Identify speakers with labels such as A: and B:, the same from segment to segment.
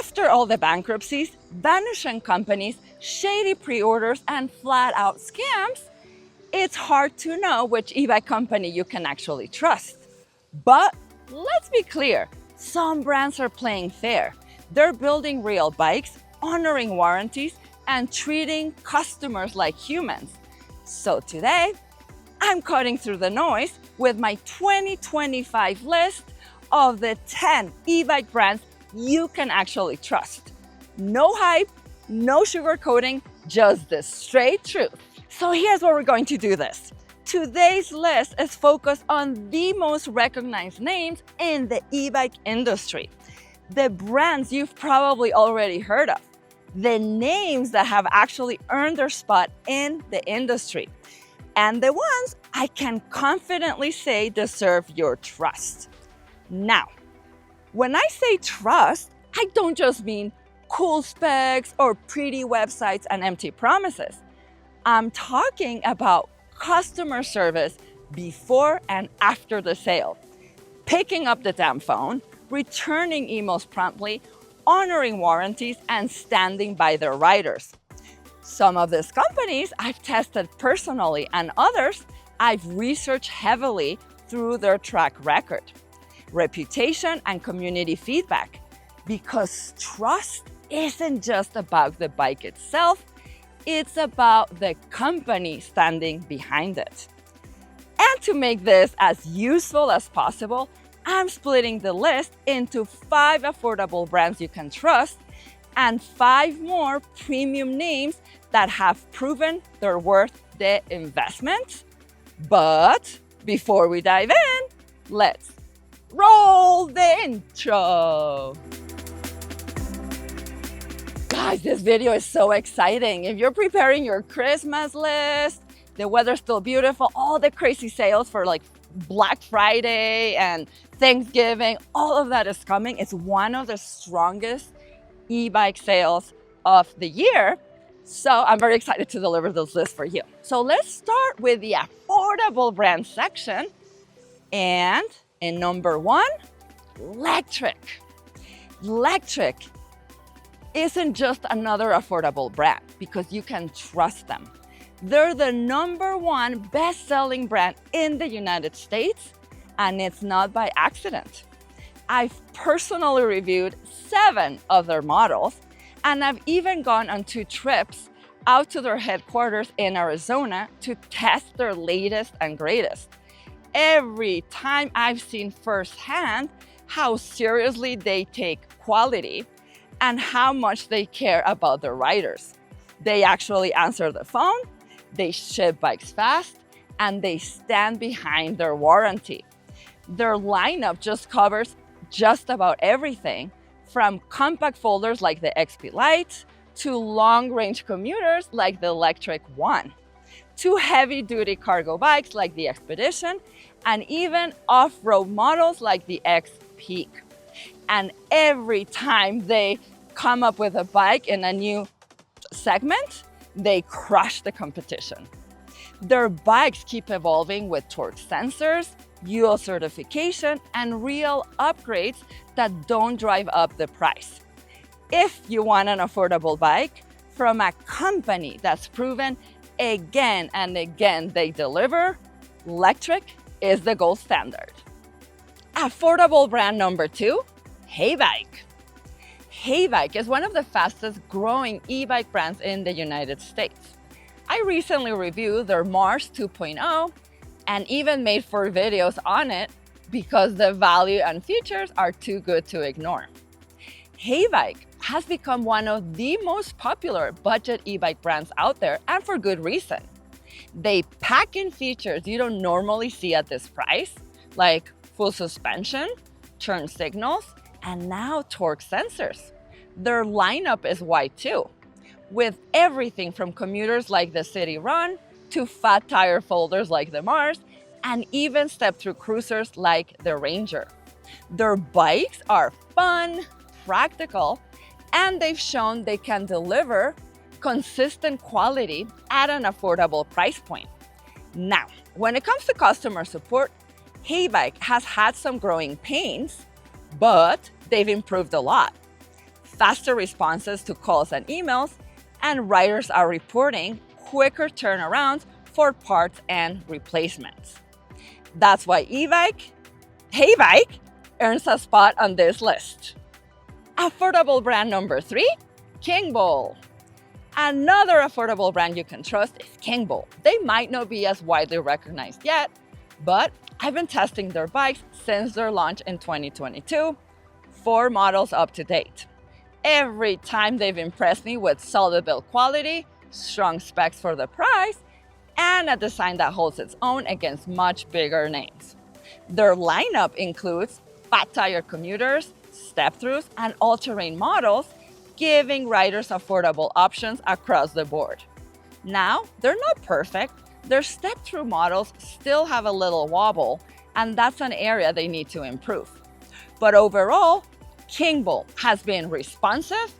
A: After all the bankruptcies, vanishing companies, shady pre-orders, and flat-out scams, it's hard to know which e-bike company you can actually trust. But let's be clear, some brands are playing fair. They're building real bikes, honoring warranties, and treating customers like humans. So today, I'm cutting through the noise with my 2025 list of the 10 e-bike brands you can actually trust. No hype, no sugarcoating, just the straight truth. So here's what we're going to do this. Today's list is focused on the most recognized names in the e-bike industry. The brands you've probably already heard of. The names that have actually earned their spot in the industry. And the ones I can confidently say deserve your trust. Now, when I say trust, I don't just mean cool specs or pretty websites and empty promises. I'm talking about customer service before and after the sale. Picking up the damn phone, returning emails promptly, honoring warranties, and standing by their riders. Some of these companies I've tested personally, and others I've researched heavily through their track record, reputation, and community feedback. Because trust isn't just about the bike itself, it's about the company standing behind it. And to make this as useful as possible, I'm splitting the list into 5 affordable brands you can trust and 5 more premium names that have proven they're worth the investment. But before we dive in, let's roll the intro. Guys, this video is so exciting. If you're preparing your Christmas list, the weather's still beautiful, all the crazy sales for like Black Friday and Thanksgiving, all of that is coming. It's one of the strongest e-bike sales of the year. So I'm very excited to deliver those lists for you. So let's start with the affordable brand section. And in number 1, Electric. Electric isn't just another affordable brand because you can trust them. They're the number 1 best-selling brand in the United States, and it's not by accident. I've personally reviewed 7 of their models, and I've even gone on 2 trips out to their headquarters in Arizona to test their latest and greatest. Every time I've seen firsthand how seriously they take quality and how much they care about their riders. They actually answer the phone, they ship bikes fast, and they stand behind their warranty. Their lineup just covers just about everything, from compact folders like the XP Lite to long-range commuters like the Electric One, to heavy-duty cargo bikes like the Expedition, and even off-road models like the X Peak. And every time they come up with a bike in a new segment, they crush the competition. Their bikes keep evolving with torque sensors, UL certification, and real upgrades that don't drive up the price. If you want an affordable bike from a company that's proven again and again they deliver, Electric is the gold standard. Affordable brand number 2, eBike. eBike is one of the fastest growing e-bike brands in the United States. I recently reviewed their Mars 2.0 and even made 4 videos on it because the value and features are too good to ignore. eBike has become one of the most popular budget e-bike brands out there, and for good reason. They pack in features you don't normally see at this price, like full suspension, turn signals, and now torque sensors. Their lineup is wide too, with everything from commuters like the City Run to fat tire folders like the Mars, and even step-through cruisers like the Ranger. Their bikes are fun, practical, and they've shown they can deliver consistent quality at an affordable price point. Now, when it comes to customer support, eBike has had some growing pains, but they've improved a lot. faster responses to calls and emails, and riders are reporting quicker turnarounds for parts and replacements. That's why eBike earns a spot on this list. Affordable brand number 3, Kingbull. Another affordable brand you can trust is Kingbull. They might not be as widely recognized yet, but I've been testing their bikes since their launch in 2022, 4 models up to date. Every time they've impressed me with solid build quality, strong specs for the price, and a design that holds its own against much bigger names. Their lineup includes fat tire commuters, step-throughs, and all-terrain models, giving riders affordable options across the board. Now, they're not perfect. Their step-through models still have a little wobble, and that's an area they need to improve. But overall, Kingbull has been responsive,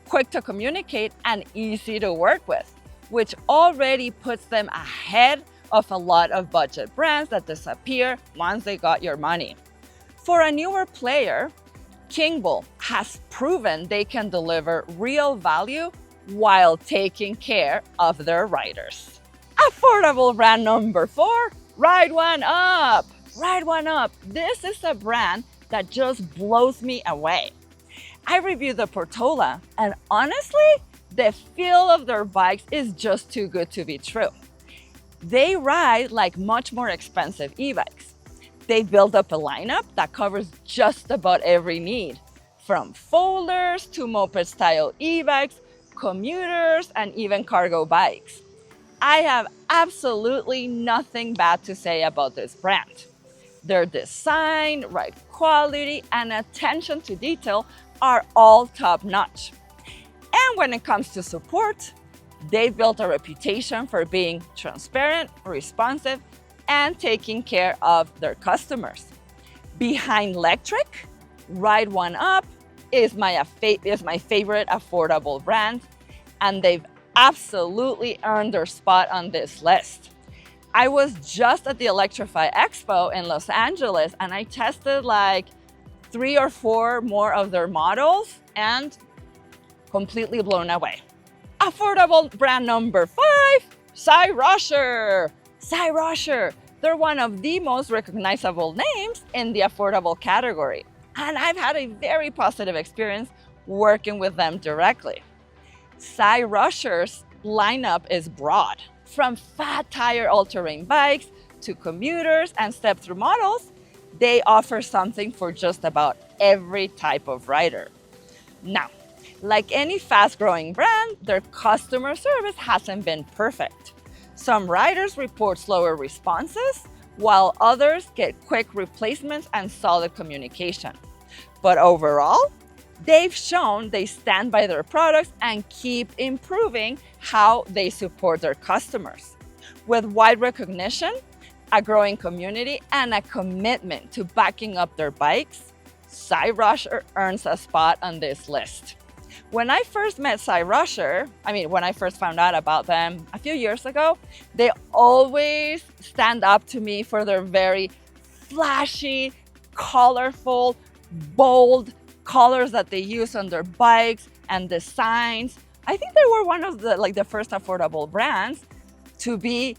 A: quick to communicate, and easy to work with, which already puts them ahead of a lot of budget brands that disappear once they got your money. For a newer player, Kingbull has proven they can deliver real value while taking care of their riders. Affordable brand number 4, Ride One Up. Ride One Up. This is a brand that just blows me away. I reviewed the Portola, and honestly, the feel of their bikes is just too good to be true. They ride like much more expensive e-bikes. They built up a lineup that covers just about every need, from folders to moped-style e-bikes, commuters, and even cargo bikes. I have absolutely nothing bad to say about this brand. Their design, ride quality, and attention to detail are all top-notch. And when it comes to support, they've built a reputation for being transparent, responsive, and taking care of their customers. Behind Electric, Ride One Up is my favorite affordable brand, and they've absolutely earned their spot on this list. I was just at the Electrified Expo in Los Angeles, and I tested like 3 or 4 more of their models and completely blown away. Affordable brand number 5, Cyrusher. Cyrusher, they're one of the most recognizable names in the affordable category, and I've had a very positive experience working with them directly. Cyrusher's lineup is broad. From fat tire all-terrain bikes to commuters and step-through models, they offer something for just about every type of rider. Now, like any fast-growing brand, their customer service hasn't been perfect. Some riders report slower responses, while others get quick replacements and solid communication. But overall, they've shown they stand by their products and keep improving how they support their customers. With wide recognition, a growing community, and a commitment to backing up their bikes, Cyrusher earns a spot on this list. When I first met Cyrusher, when I first found out about them a few years ago, they always stand up to me for their very flashy, colorful, bold colors that they use on their bikes and designs. I think they were one of the first affordable brands to be,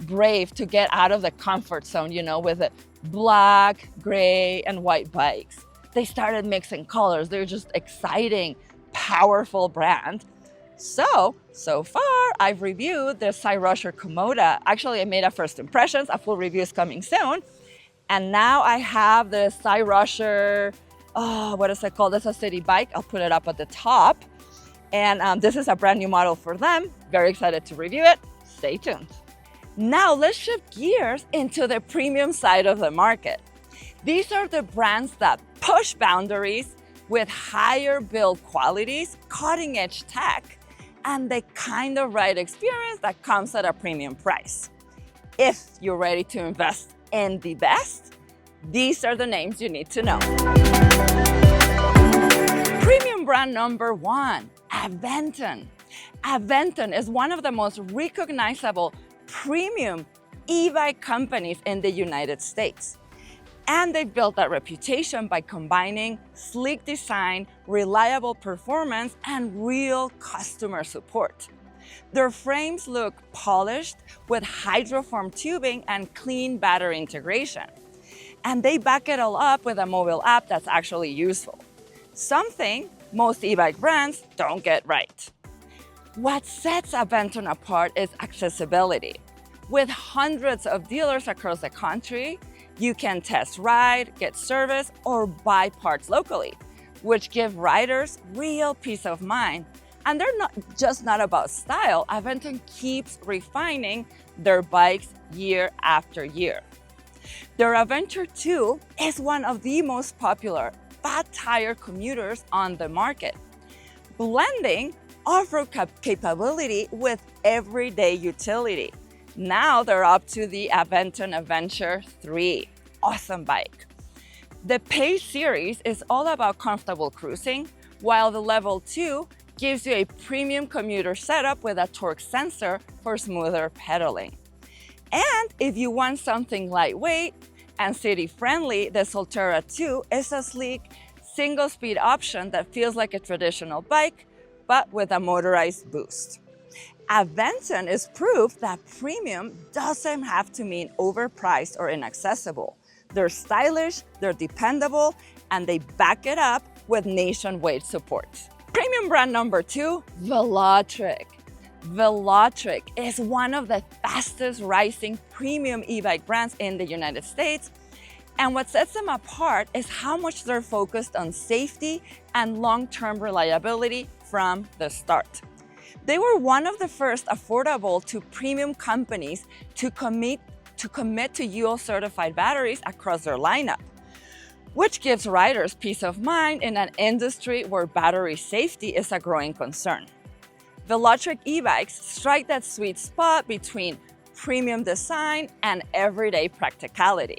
A: brave to get out of the comfort zone, with the black, gray, and white bikes. They started mixing colors. They're just exciting, powerful brand. So far, I've reviewed the Cyrusher Komoda. Actually, I made a first impressions. A full review is coming soon. And now I have the Cyrusher, what is it called? It's a city bike. I'll put it up at the top. And this is a brand new model for them. Very excited to review it. Stay tuned. Now let's shift gears into the premium side of the market. These are the brands that push boundaries with higher build qualities, cutting edge tech, and the kind of ride experience that comes at a premium price. If you're ready to invest in the best, these are the names you need to know. Premium brand number 1, Aventon. Aventon is one of the most recognizable premium e-bike companies in the United States. And they built that reputation by combining sleek design, reliable performance, and real customer support. Their frames look polished with hydroform tubing and clean battery integration. And they back it all up with a mobile app that's actually useful. Something most e-bike brands don't get right. What sets Aventon apart is accessibility. With hundreds of dealers across the country, you can test ride, get service, or buy parts locally, which give riders real peace of mind. And they're not about style. Aventon keeps refining their bikes year after year. Their Adventure 2 is one of the most popular fat tire commuters on the market, blending off-road capability with everyday utility. Now they're up to the Aventon Adventure 3. Awesome bike. The Pace series is all about comfortable cruising, while the Level 2 gives you a premium commuter setup with a torque sensor for smoother pedaling. And if you want something lightweight and city-friendly, the Solterra 2 is a sleek, single-speed option that feels like a traditional bike, but with a motorized boost. Aventon is proof that premium doesn't have to mean overpriced or inaccessible. They're stylish, they're dependable, and they back it up with nationwide support. Premium brand number 2, Velotric. Velotric is one of the fastest rising premium e-bike brands in the United States. And what sets them apart is how much they're focused on safety and long-term reliability from the start. They were one of the first affordable to premium companies to commit to UL certified batteries across their lineup, which gives riders peace of mind in an industry where battery safety is a growing concern. Velotric e-bikes strike that sweet spot between premium design and everyday practicality.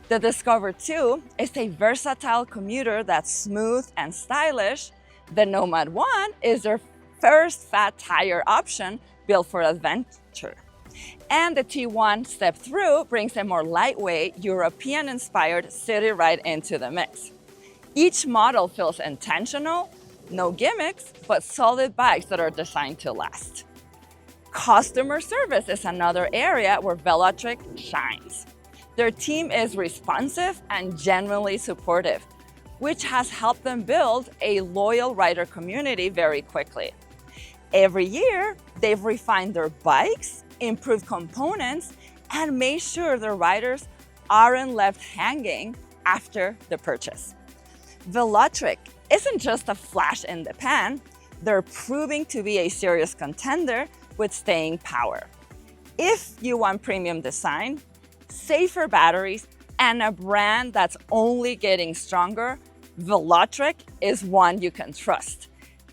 A: The Discover 2 is a versatile commuter that's smooth and stylish. The Nomad 1 is their first fat tire option built for adventure. And the T1 Step Through brings a more lightweight, European-inspired city ride into the mix. Each model feels intentional, no gimmicks, but solid bikes that are designed to last. Customer service is another area where Velotric shines. Their team is responsive and genuinely supportive, which has helped them build a loyal rider community very quickly. Every year, they've refined their bikes, improved components, and made sure their riders aren't left hanging after the purchase. Velotric isn't just a flash in the pan, they're proving to be a serious contender with staying power. If you want premium design, safer batteries, and a brand that's only getting stronger, Velotric is one you can trust.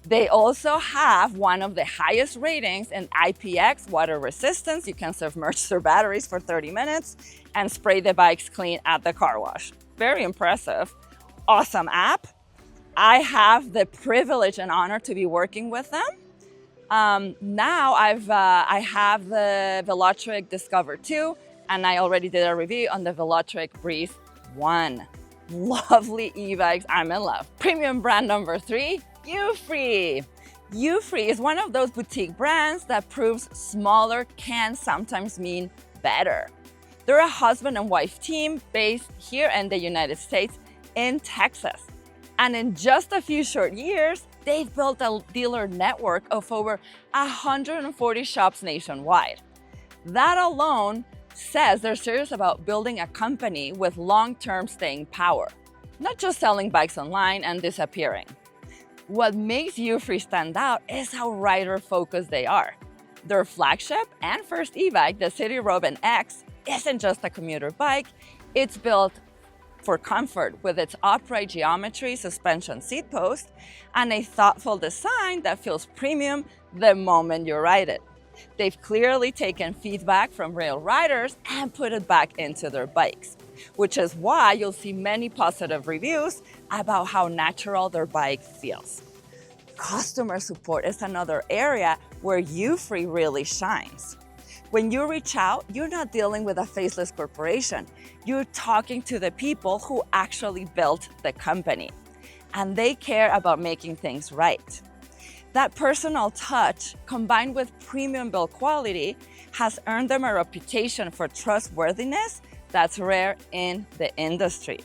A: They also have one of the highest ratings in IPX water resistance. You can submerge their batteries for 30 minutes and spray the bikes clean at the car wash. Very impressive. Awesome app. I have the privilege and honor to be working with them. Now I have the Velotric Discover 2, and I already did a review on the Velotric Breeze 1. Lovely e-bikes, I'm in love. Premium brand number 3, Ufree. Ufree is one of those boutique brands that proves smaller can sometimes mean better. They're a husband and wife team based here in the United States in Texas. And in just a few short years, they've built a dealer network of over 140 shops nationwide. That alone says they're serious about building a company with long-term staying power, not just selling bikes online and disappearing. What makes Ufree stand out is how rider-focused they are. Their flagship and first e-bike, the City Robin X, isn't just a commuter bike, it's built for comfort with its upright geometry, suspension seat post, and a thoughtful design that feels premium the moment you ride it. They've clearly taken feedback from real riders and put it back into their bikes, which is why you'll see many positive reviews about how natural their bike feels. Customer support is another area where Ufree really shines. When you reach out, you're not dealing with a faceless corporation. You're talking to the people who actually built the company. and they care about making things right. That personal touch, combined with premium build quality, has earned them a reputation for trustworthiness that's rare in the industry.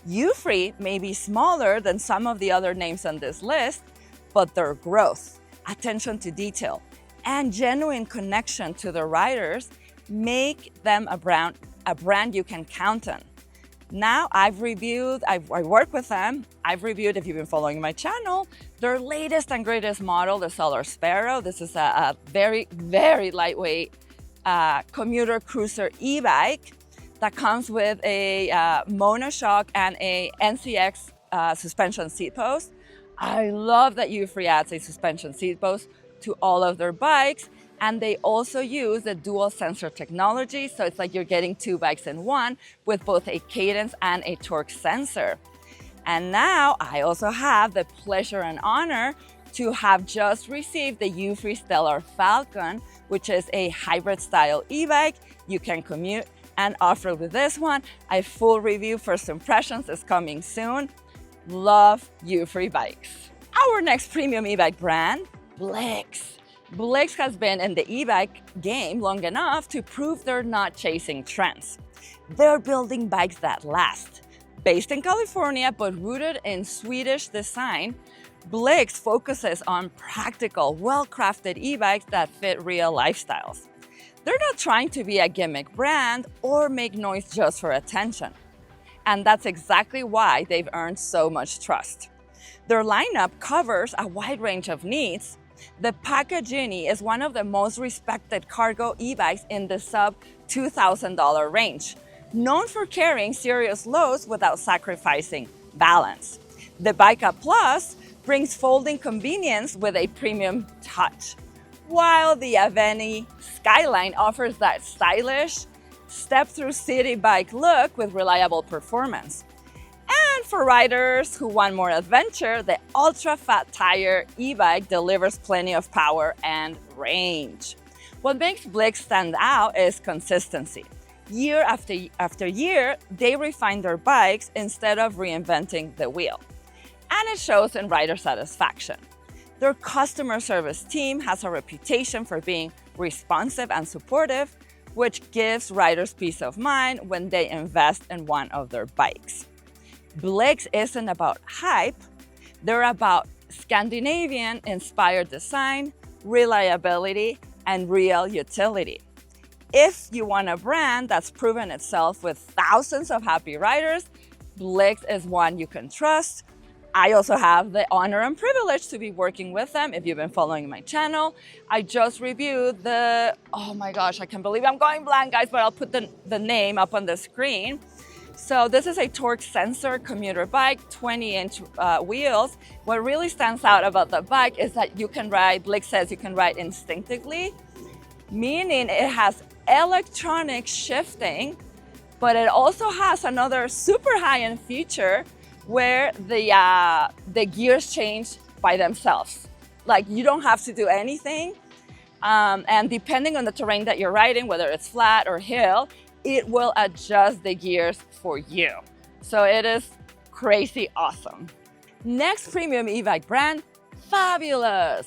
A: U-Free may be smaller than some of the other names on this list, but their growth, attention to detail, and genuine connection to the riders make them a brand you can count on. Now I work with them. I've reviewed, if you've been following my channel, their latest and greatest model, the Solar Sparrow. This is a very, very lightweight commuter cruiser e-bike that comes with a monoshock and a NCX suspension seat post. I love that U-Free adds a suspension seat post to all of their bikes. And they also use the dual sensor technology. So it's like you're getting two bikes in one with both a cadence and a torque sensor. And now I also have the pleasure and honor to have just received the U-Free Stellar Falcon, which is a hybrid style e-bike. You can commute and off-road with this one. A full review, first impressions is coming soon. Love U-Free bikes. Our next premium e-bike brand, Blix. Blix has been in the e-bike game long enough to prove they're not chasing trends. They're building bikes that last. Based in California, but rooted in Swedish design, Blix focuses on practical, well-crafted e-bikes that fit real lifestyles. They're not trying to be a gimmick brand or make noise just for attention. And that's exactly why they've earned so much trust. Their lineup covers a wide range of needs. The Paca Genie is one of the most respected cargo e-bikes in the sub $2,000 range, known for carrying serious loads without sacrificing balance. The Bica Plus brings folding convenience with a premium touch, while the Aveni Skyline offers that stylish, step-through city bike look with reliable performance. And for riders who want more adventure, the Ultra Fat Tire e-bike delivers plenty of power and range. What makes Blix stand out is consistency. Year after year, they refine their bikes instead of reinventing the wheel. And it shows in rider satisfaction. Their customer service team has a reputation for being responsive and supportive, which gives riders peace of mind when they invest in one of their bikes. Blix isn't about hype, they're about Scandinavian-inspired design, reliability, and real utility. If you want a brand that's proven itself with thousands of happy riders, Blix is one you can trust. I also have the honor and privilege to be working with them. If you've been following my channel, I just reviewed the, oh my gosh, I can't believe I'm going blank, guys, but I'll put the name up on the screen. So this is a torque sensor commuter bike, 20-inch wheels. What really stands out about the bike is that you can ride, Blix says you can ride instinctively, meaning it has electronic shifting, but it also has another super high-end feature where the gears change by themselves. Like, you don't have to do anything. And depending on the terrain that you're riding, whether it's flat or hill, it will adjust the gears for you. So it is crazy awesome. Next premium e-bike brand, Fabulous.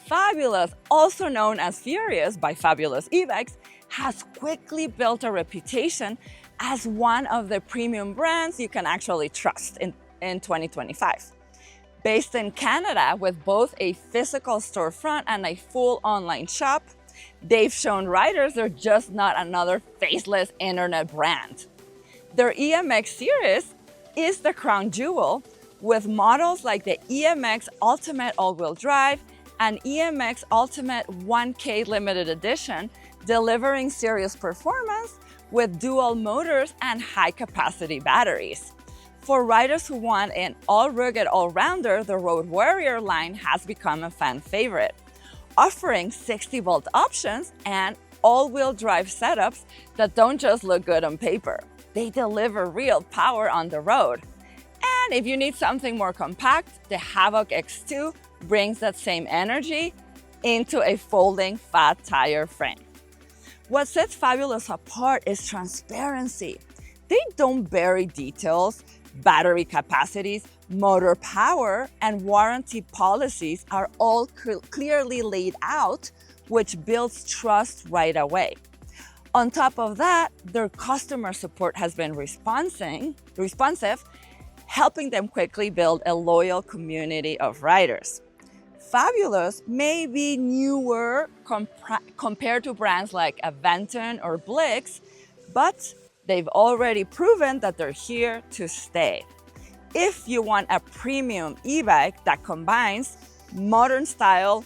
A: Fabulous, also known as Furious by Fabulous e-bikes, has quickly built a reputation as one of the premium brands you can actually trust in 2025. Based in Canada with both a physical storefront and a full online shop, they've shown riders they're just not another faceless internet brand. Their EMX series is the crown jewel, with models like the EMX Ultimate All-Wheel Drive and EMX Ultimate 1K Limited Edition, delivering serious performance with dual motors and high-capacity batteries. For riders who want an all-rugged all-rounder, the Road Warrior line has become a fan favorite, offering 60-volt options and all-wheel drive setups that don't just look good on paper. They deliver real power on the road. And if you need something more compact, the Havoc X2 brings that same energy into a folding fat tire frame. What sets Fabulous apart is transparency. They don't bury details, battery capacities, Motor power and warranty policies are all clearly laid out, which builds trust right away. On top of that, their customer support has been responsive, helping them quickly build a loyal community of riders. Fabulous may be newer compared to brands like Aventon or Blix, but they've already proven that they're here to stay. If you want a premium e-bike that combines modern style,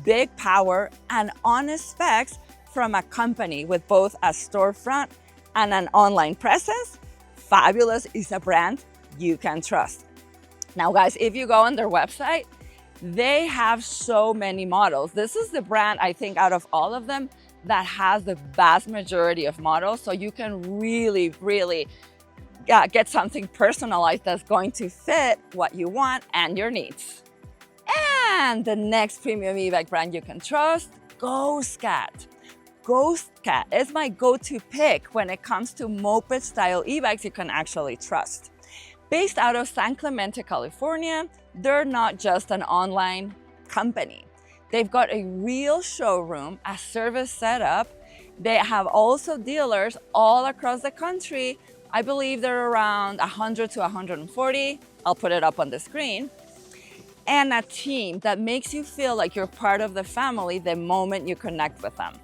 A: big power, and honest specs from a company with both a storefront and an online presence, Fabulous is a brand you can trust. Now guys, if you go on their website, they have so many models. This is the brand, I think, out of all of them that has the vast majority of models. So you can really get something personalized that's going to fit what you want and your needs. And the next premium e-bike brand you can trust, GhostCat. GhostCat is my go-to pick when it comes to moped style e-bikes you can actually trust. Based out of San Clemente, California, they're not just an online company. They've got a real showroom, a service setup. They have also dealers all across the country. I believe they're around 100 to 140. I'll put it up on the screen. And a team that makes you feel like you're part of the family the moment you connect with them.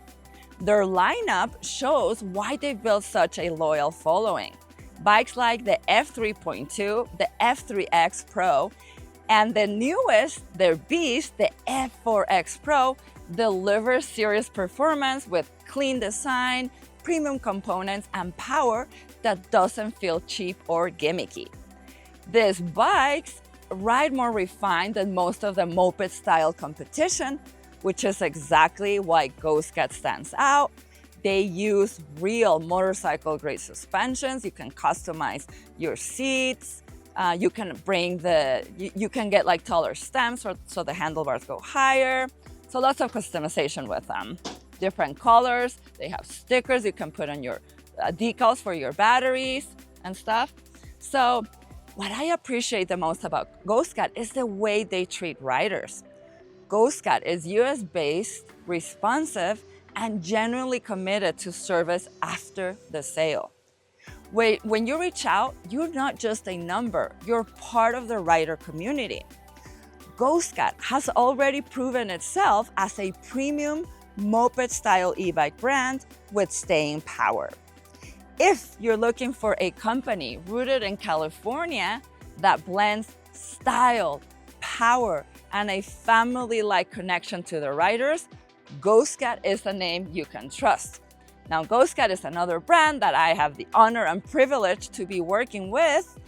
A: Their lineup shows why they've built such a loyal following. Bikes like the F3.2, the F3X Pro, and the newest, their beast, the F4X Pro, delivers serious performance with clean design, premium components, and power that doesn't feel cheap or gimmicky. These bikes ride more refined than most of the moped style competition, which is exactly why GhostCat stands out. They use real motorcycle grade suspensions. You can customize your seats. You can get like taller stems so the handlebars go higher. So lots of customization with them. Different colors. They have stickers you can put on your decals for your batteries and stuff. So what I appreciate the most about GhostCat is the way they treat riders. GhostCat is US-based, responsive, and genuinely committed to service after the sale. When you reach out, you're not just a number, you're part of the rider community. GhostCat has already proven itself as a premium moped-style e-bike brand with staying power. If you're looking for a company rooted in California that blends style, power, and a family-like connection to the riders, GhostCat is a name you can trust. Now, GhostCat is another brand that I have the honor and privilege to be working with.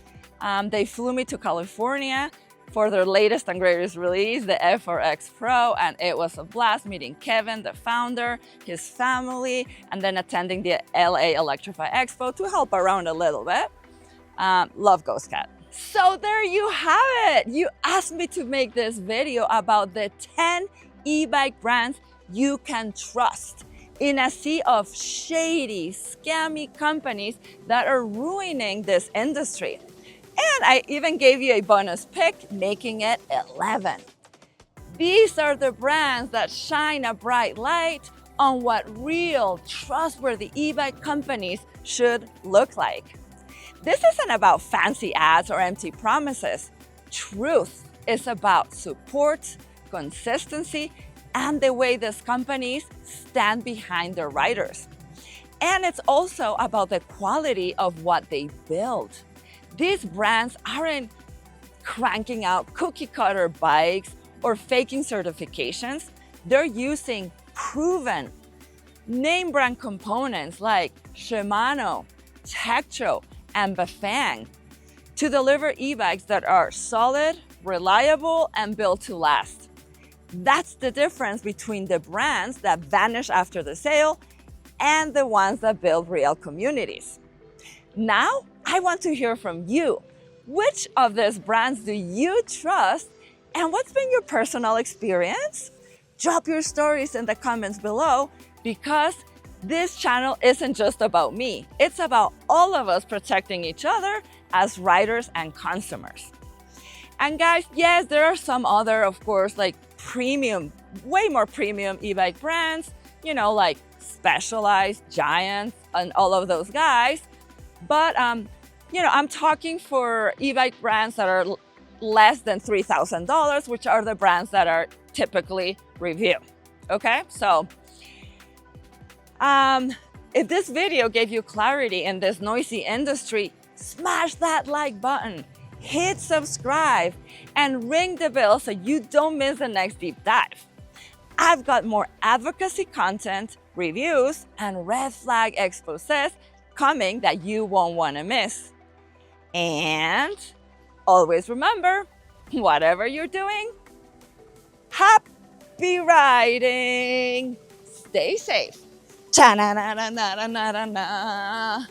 A: They flew me to California for their latest and greatest release, the F4X Pro, and it was a blast meeting Kevin, the founder, his family, and then attending the LA Electrified Expo to help around a little bit. Love GhostCat. So there you have it. You asked me to make this video about the 10 e-bike brands you can trust in a sea of shady, scammy companies that are ruining this industry. And I even gave you a bonus pick, making it 11. These are the brands that shine a bright light on what real, trustworthy e-bike companies should look like. This isn't about fancy ads or empty promises. Truth is about support, consistency, and the way these companies stand behind their riders. And it's also about the quality of what they build. These brands aren't cranking out cookie cutter bikes or faking certifications. They're using proven name brand components like Shimano, Tektro, and Bafang to deliver e-bikes that are solid, reliable, and built to last. That's the difference between the brands that vanish after the sale and the ones that build real communities. Now, I want to hear from you. Which of these brands do you trust, and what's been your personal experience? Drop your stories in the comments below, because this channel isn't just about me. It's about all of us protecting each other as riders and consumers. And guys, yes, there are some other, of course, like premium, way more premium e-bike brands, you know, like Specialized, Giant, and all of those guys. But, you know, I'm talking for e-bike brands that are less than $3,000, which are the brands that are typically reviewed. Okay, so if this video gave you clarity in this noisy industry, smash that like button, hit subscribe, and ring the bell so you don't miss the next deep dive. I've got more advocacy content, reviews, and red flag exposés coming that you won't want to miss. And always remember, whatever you're doing, happy riding! Stay safe. Cha-na-na-na-na-na-na-na.